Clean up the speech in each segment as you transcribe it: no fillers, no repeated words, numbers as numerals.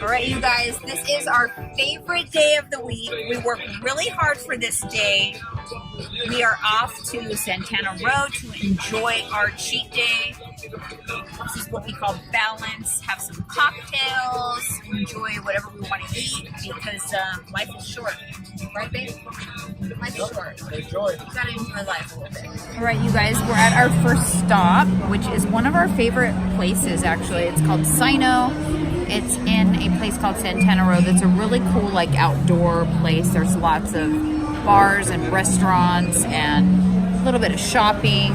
All right, you guys, this is our favorite day of the week. We worked really hard for this day. We are off to Santana Row to enjoy our cheat day. This is what we call balance. Have some cocktails, enjoy whatever we want to eat because life is short. Right, babe? Life is short. Enjoy. You gotta enjoy life a little bit. All right, you guys, we're at our first stop, which is one of our favorite places, actually. It's called Sino. It's in a place called Santana Row that's a really cool, like, outdoor place. There's lots of bars and restaurants and a little bit of shopping.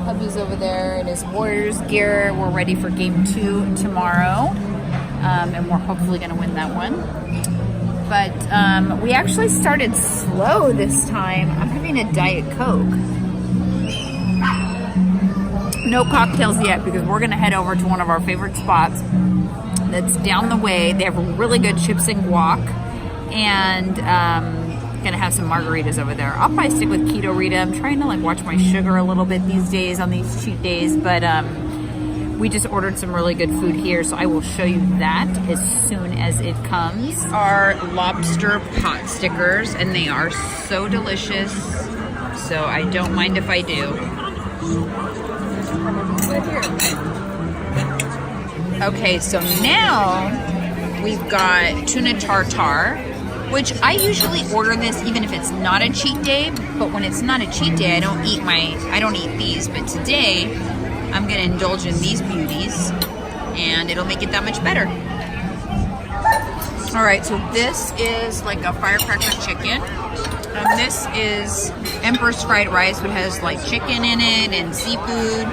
Hubby's over there in his Warriors gear. We're ready for game 2 tomorrow, and we're hopefully going to win that one. But we actually started slow this time. I'm having a Diet Coke. No cocktails yet because we're going to head over to one of our favorite spots that's down the way. They have really good chips and guac, and going to have some margaritas over there. I'll probably stick with Keto Rita. I'm trying to like watch my sugar a little bit these days on these cheat days, but we just ordered some really good food here, so I will show you that as soon as it comes. These are lobster pot stickers, and they are so delicious, so I don't mind if I do. Okay, so now we've got tuna tartare, which I usually order this even if it's not a cheat day, but when it's not a cheat day, I don't eat these, but today I'm gonna indulge in these beauties and it'll make it that much better. All right, so this is like a firecracker chicken. And this is Empress fried rice, which has like chicken in it and seafood.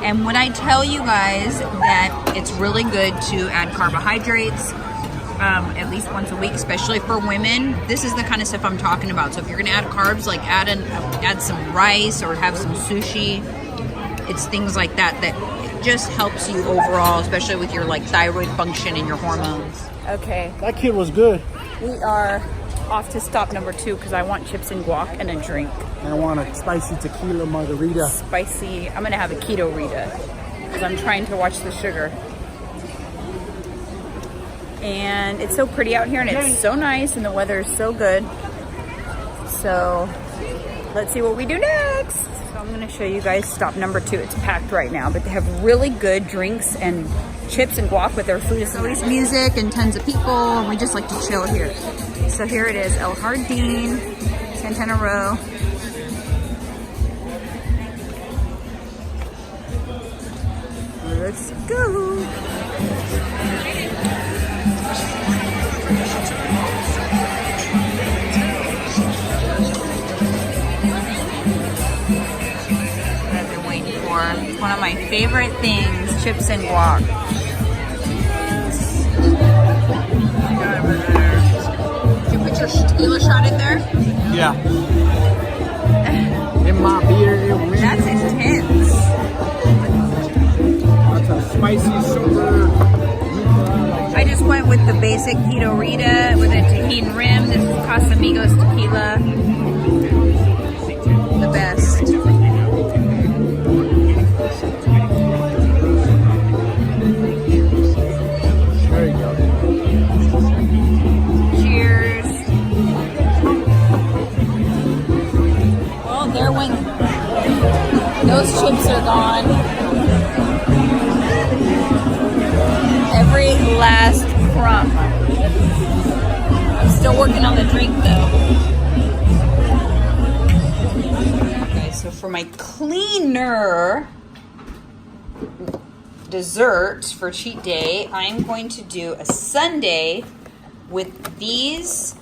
And when I tell you guys that it's really good to add carbohydrates, at least once a week, especially for women, this is the kind of stuff I'm talking about. So if you're gonna add carbs, like add some rice or have some sushi, it's things like that that just helps you overall, especially with your like thyroid function and your hormones. Okay, That kid was good. we are off to stop number 2 because I want chips and guac and a drink. And I want a spicy tequila margarita. Spicy. I'm gonna have a Keto Rita because I'm trying to watch the sugar. And it's so pretty out here and it's so nice and the weather is so good. So let's see what we do next. So I'm gonna show you guys stop number 2. It's packed right now, but they have really good drinks and chips and guac with their food. It's always music and tons of people, and we just like to chill here. So here it is, El Jardín, Santana Row. Let's go. I've been waiting for. It's one of my favorite things, chips and guac. Did you put your tequila shot in there? Yeah. In my beer. That's intense. That's a spicy, super. I just went with the basic Keto Rita with a tahini rim. This is Casamigos tequila. The best. There you go. Cheers. Well, there went. Those chips are gone. Every last crumb. I'm still working on the drink though. Okay, so for my cleaner dessert for cheat day, I'm going to do a sundae with these.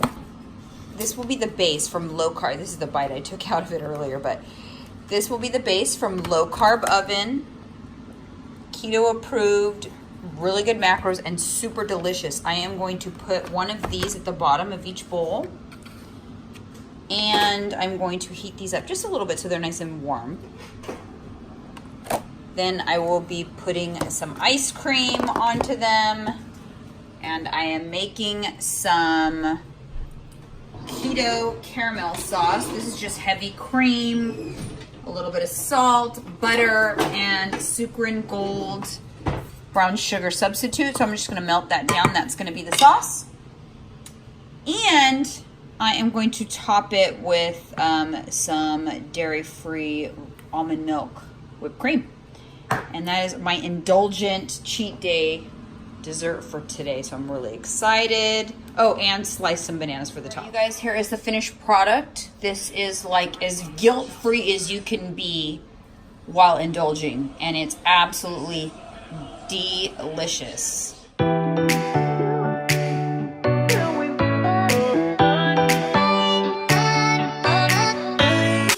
This will be the base from low carb. This is the bite I took out of it earlier, but this will be the base from low carb oven, keto approved, really good macros and super delicious. I am going to put one of these at the bottom of each bowl, and I'm going to heat these up just a little bit so they're nice and warm. Then I will be putting some ice cream onto them, and I am making some keto caramel sauce. This is just heavy cream, a little bit of salt, butter, and Sucrin Gold brown sugar substitute. So I'm just going to melt that down. That's going to be the sauce. And I am going to top it with some dairy-free almond milk whipped cream. And that is my indulgent cheat day dessert for today. So I'm really excited. Oh, and slice some bananas for the top. You guys, here is the finished product. This is like as guilt-free as you can be while indulging. And it's absolutely delicious.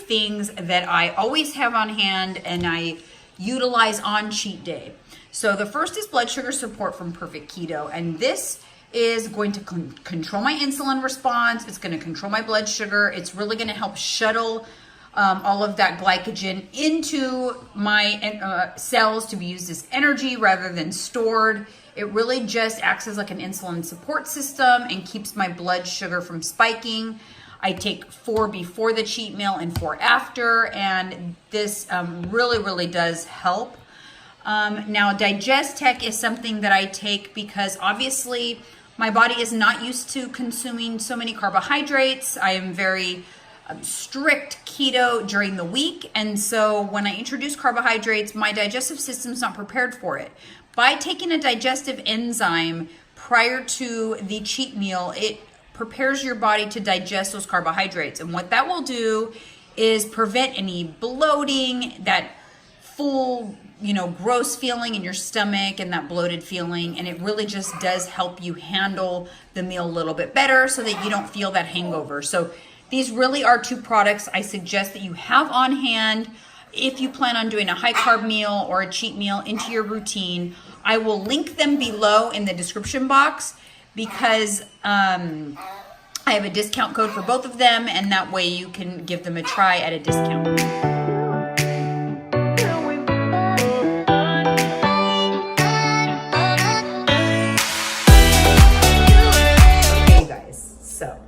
Things that I always have on hand and I utilize on cheat day. So the first is blood sugar support from Perfect Keto, and this is going to control my insulin response. It's going to control my blood sugar. It's really going to help shuttle all of that glycogen into my cells to be used as energy rather than stored. It really just acts as like an insulin support system and keeps my blood sugar from spiking. I take 4 before the cheat meal and 4 after, and this really does help. Now, Digest-Tech is something that I take because obviously my body is not used to consuming so many carbohydrates. I am very strict keto during the week, and so when I introduce carbohydrates, my digestive system's not prepared for it. By taking a digestive enzyme prior to the cheat meal, it prepares your body to digest those carbohydrates. And what that will do is prevent any bloating, that full, gross feeling in your stomach and that bloated feeling. And it really just does help you handle the meal a little bit better so that you don't feel that hangover. So these really are 2 products I suggest that you have on hand if you plan on doing a high carb meal or a cheat meal into your routine. I will link them below in the description box, because I have a discount code for both of them, and that way you can give them a try at a discount. Okay, guys, so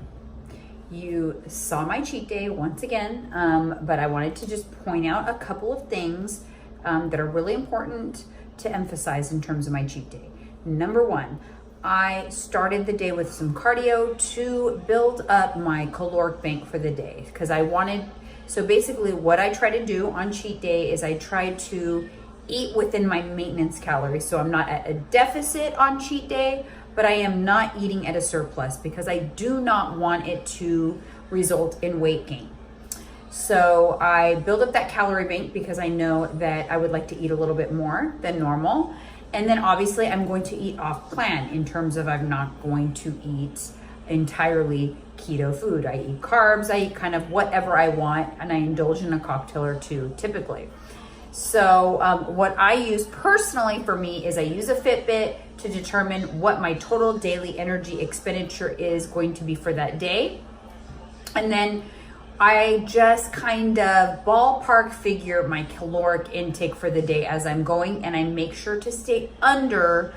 you saw my cheat day once again, but I wanted to just point out a couple of things that are really important to emphasize in terms of my cheat day. Number 1, I started the day with some cardio to build up my caloric bank for the day, because so basically what I try to do on cheat day is I try to eat within my maintenance calories. So I'm not at a deficit on cheat day, but I am not eating at a surplus, because I do not want it to result in weight gain. So I build up that calorie bank because I know that I would like to eat a little bit more than normal. And then obviously I'm going to eat off plan in terms of I'm not going to eat entirely keto food. I eat carbs, I eat kind of whatever I want, and I indulge in a cocktail or 2 typically. So what I use personally for me is I use a Fitbit to determine what my total daily energy expenditure is going to be for that day. And then I just kind of ballpark figure my caloric intake for the day as I'm going, and I make sure to stay under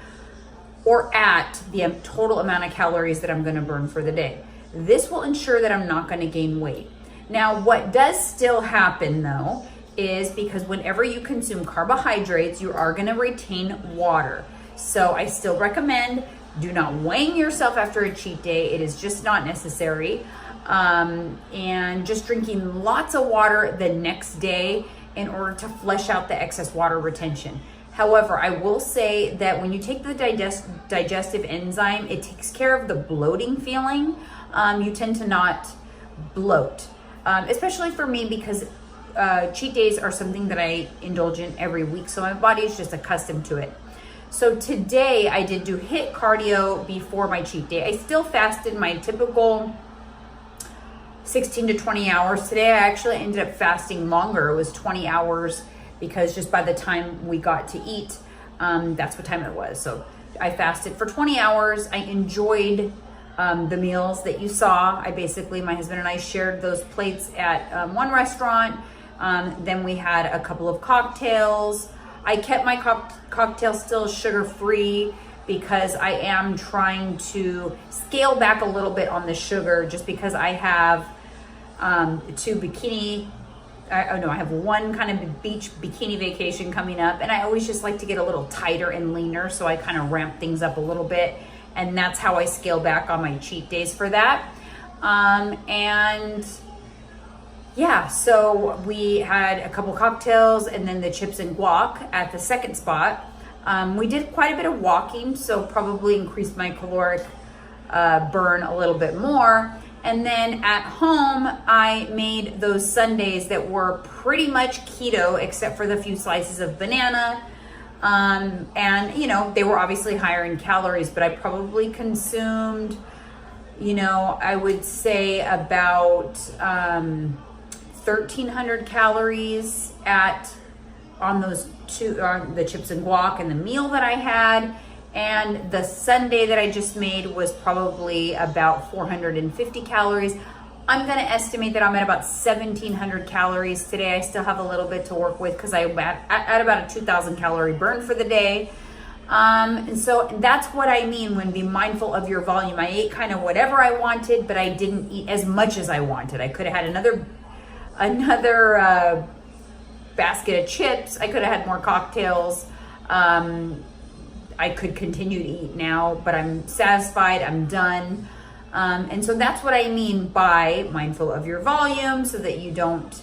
or at the total amount of calories that I'm going to burn for the day. This will ensure that I'm not going to gain weight. Now, what does still happen though is, because whenever you consume carbohydrates, you are going to retain water. So I still recommend do not weighing yourself after a cheat day. It is just not necessary. And just drinking lots of water the next day in order to flush out the excess water retention. However, I will say that when you take the digestive enzyme, it takes care of the bloating feeling. You tend to not bloat, especially for me, because cheat days are something that I indulge in every week. So my body is just accustomed to it. So today I did do HIIT cardio before my cheat day. I still fasted my typical 16 to 20 hours. Today I actually ended up fasting longer. It was 20 hours because just by the time we got to eat, that's what time it was. So I fasted for 20 hours. I enjoyed the meals that you saw. My husband and I shared those plates at one restaurant. Then we had a couple of cocktails. I kept my cocktail still sugar-free because I am trying to scale back a little bit on the sugar, just because I have 2 bikini I have one kind of beach bikini vacation coming up, and I always just like to get a little tighter and leaner, so I kind of ramp things up a little bit, and that's how I scale back on my cheat days for that. And yeah, so we had a couple cocktails and then the chips and guac at the second spot. We did quite a bit of walking, so probably increased my caloric burn a little bit more. And then at home, I made those sundaes that were pretty much keto, except for the few slices of banana. And, you know, they were obviously higher in calories, but I probably consumed, you know, I would say about 1,300 calories on those two, the chips and guac and the meal that I had. And the sundae that I just made was probably about 450 calories. I'm gonna estimate that I'm at about 1,700 calories today. I still have a little bit to work with because I'm at about a 2,000 calorie burn for the day. And so that's what I mean when be mindful of your volume. I ate kind of whatever I wanted, but I didn't eat as much as I wanted. I could have had another basket of chips. I could have had more cocktails. I could continue to eat now, but I'm satisfied, I'm done. And so that's what I mean by mindful of your volume so that you don't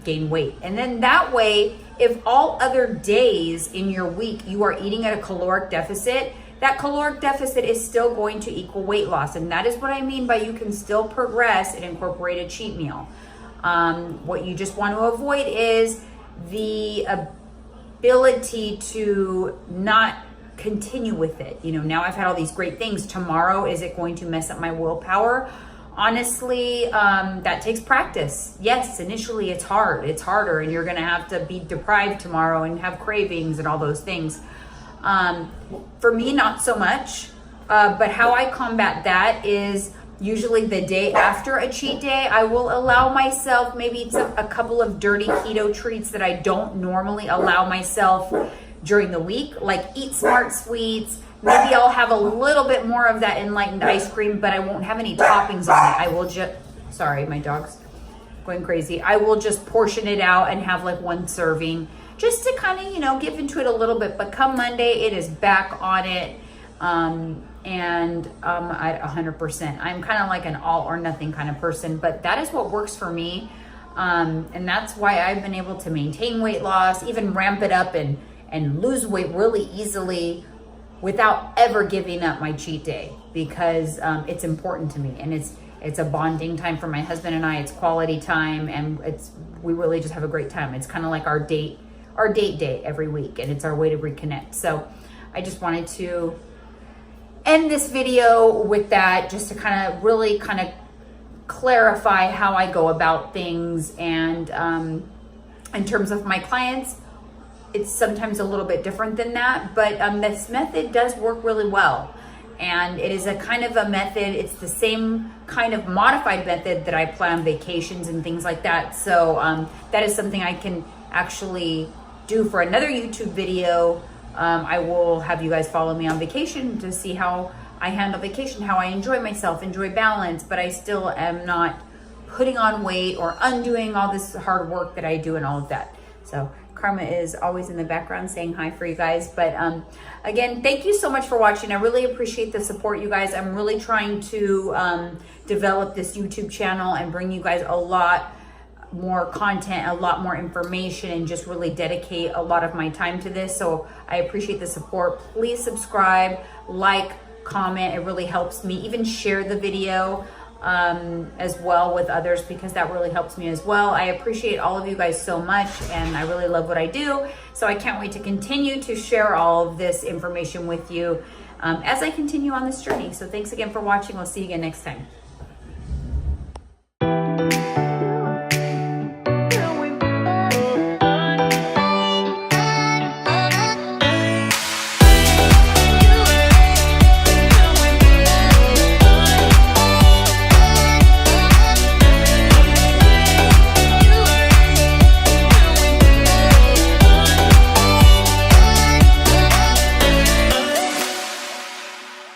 gain weight. And then that way, if all other days in your week you are eating at a caloric deficit, that caloric deficit is still going to equal weight loss. And that is what I mean by you can still progress and incorporate a cheat meal. What you just want to avoid is the ability to not continue with it. You know, now I've had all these great things. Tomorrow, is it going to mess up my willpower? Honestly, that takes practice. Yes, initially it's hard. It's harder, and you're going to have to be deprived tomorrow and have cravings and all those things. For me, not so much. But how I combat that is usually the day after a cheat day, I will allow myself maybe a couple of dirty keto treats that I don't normally allow myself during the week, like eat smart sweets. Maybe I'll have a little bit more of that enlightened ice cream, but I won't have any toppings on it. I will just, sorry, my dog's going crazy. I will just portion it out and have like one serving just to kind of, you know, give into it a little bit. But come Monday, it is back on it. And at 100%. I'm kind of like an all or nothing kind of person, but that is what works for me. And that's why I've been able to maintain weight loss, even ramp it up and lose weight really easily without ever giving up my cheat day, because it's important to me, and it's a bonding time for my husband and I. It's quality time, and we really just have a great time. It's kind of like our date day every week, and it's our way to reconnect. So I just wanted to end this video with that, just to kind of really kind of clarify how I go about things. And in terms of my clients, it's sometimes a little bit different than that, but this method does work really well. And it is a kind of a method, it's the same kind of modified method that I apply on vacations and things like that. So that is something I can actually do for another YouTube video. I will have you guys follow me on vacation to see how I handle vacation, how I enjoy myself, enjoy balance, but I still am not putting on weight or undoing all this hard work that I do and all of that. So Karma is always in the background saying hi for you guys. But again, thank you so much for watching. I really appreciate the support, you guys. I'm really trying to develop this YouTube channel and bring you guys a lot more content, a lot more information, and just really dedicate a lot of my time to this. So I appreciate the support. Please subscribe, like, comment. It really helps me. Even share the video as well with others, because that really helps me as well. I appreciate all of you guys so much, and I really love what I do. So I can't wait to continue to share all of this information with you as I continue on this journey. So thanks again for watching. We'll see you again next time.